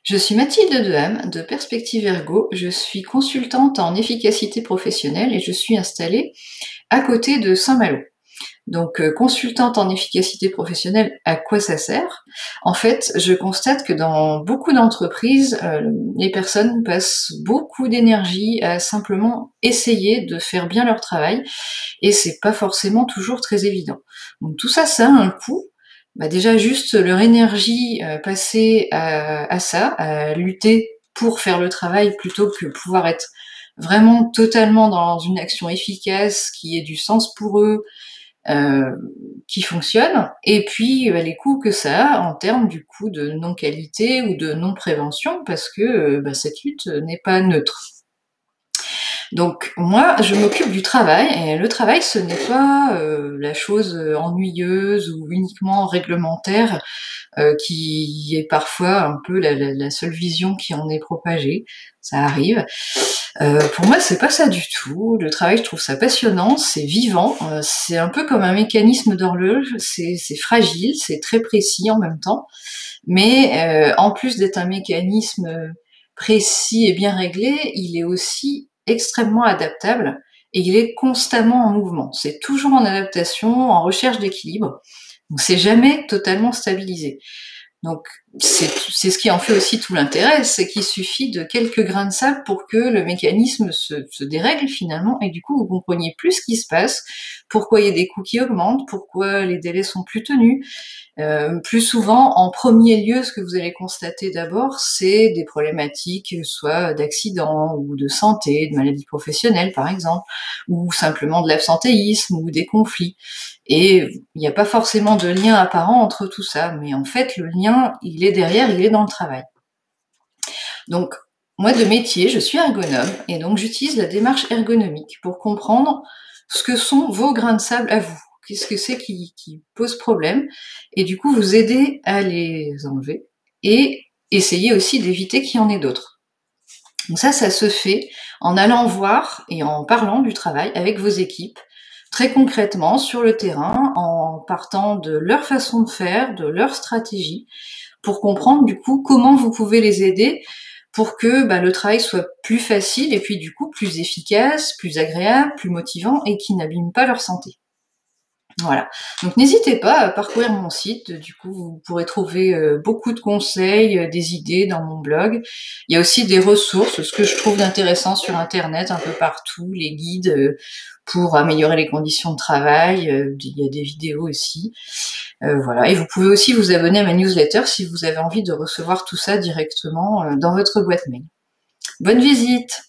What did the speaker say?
Je suis Mathilde Deham de Perspective Ergo, je suis consultante en efficacité professionnelle et je suis installée à côté de Saint-Malo. Donc, consultante en efficacité professionnelle, à quoi ça sert? En fait, je constate que dans beaucoup d'entreprises, les personnes passent beaucoup d'énergie à simplement essayer de faire bien leur travail et c'est pas forcément toujours très évident. Donc tout ça, ça a un coût. Bah déjà juste leur énergie passée à ça, à lutter pour faire le travail plutôt que pouvoir être vraiment totalement dans une action efficace qui ait du sens pour eux, euh, qui fonctionne, et puis les coûts que ça a en termes du coup de non-qualité ou de non-prévention, parce que cette lutte n'est pas neutre. Donc moi, je m'occupe du travail, et le travail, ce n'est pas la chose ennuyeuse ou uniquement réglementaire qui est parfois un peu la seule vision qui en est propagée. Ça arrive. Pour moi, c'est pas ça du tout. Le travail, je trouve ça passionnant, c'est vivant, c'est un peu comme un mécanisme d'horloge, c'est fragile, c'est très précis en même temps, mais en plus d'être un mécanisme précis et bien réglé, il est aussi extrêmement adaptable et il est constamment en mouvement. C'est toujours en adaptation, en recherche d'équilibre. Donc c'est jamais totalement stabilisé. Donc c'est ce qui en fait aussi tout l'intérêt, c'est qu'il suffit de quelques grains de sable pour que le mécanisme se dérègle finalement, et du coup vous compreniez plus ce qui se passe, pourquoi il y a des coûts qui augmentent, pourquoi les délais sont plus tenus. Plus souvent, en premier lieu, ce que vous allez constater d'abord, c'est des problématiques soit d'accidents ou de santé, de maladies professionnelles par exemple, ou simplement de l'absentéisme ou des conflits. Et il n'y a pas forcément de lien apparent entre tout ça, mais en fait le lien, il est derrière, il est dans le travail. Donc moi de métier, je suis ergonome, et donc j'utilise la démarche ergonomique pour comprendre ce que sont vos grains de sable à vous. Qu'est-ce que c'est qui pose problème, et du coup vous aider à les enlever et essayer aussi d'éviter qu'il y en ait d'autres. Donc ça se fait en allant voir et en parlant du travail avec vos équipes, très concrètement sur le terrain, en partant de leur façon de faire, de leur stratégie, pour comprendre du coup comment vous pouvez les aider pour que le travail soit plus facile et puis du coup plus efficace, plus agréable, plus motivant et qui n'abîme pas leur santé. Voilà. Donc n'hésitez pas à parcourir mon site, du coup vous pourrez trouver beaucoup de conseils, des idées dans mon blog. Il y a aussi des ressources, ce que je trouve d'intéressant sur internet un peu partout, les guides pour améliorer les conditions de travail, il y a des vidéos aussi. Voilà. Et vous pouvez aussi vous abonner à ma newsletter si vous avez envie de recevoir tout ça directement dans votre boîte mail. Bonne visite!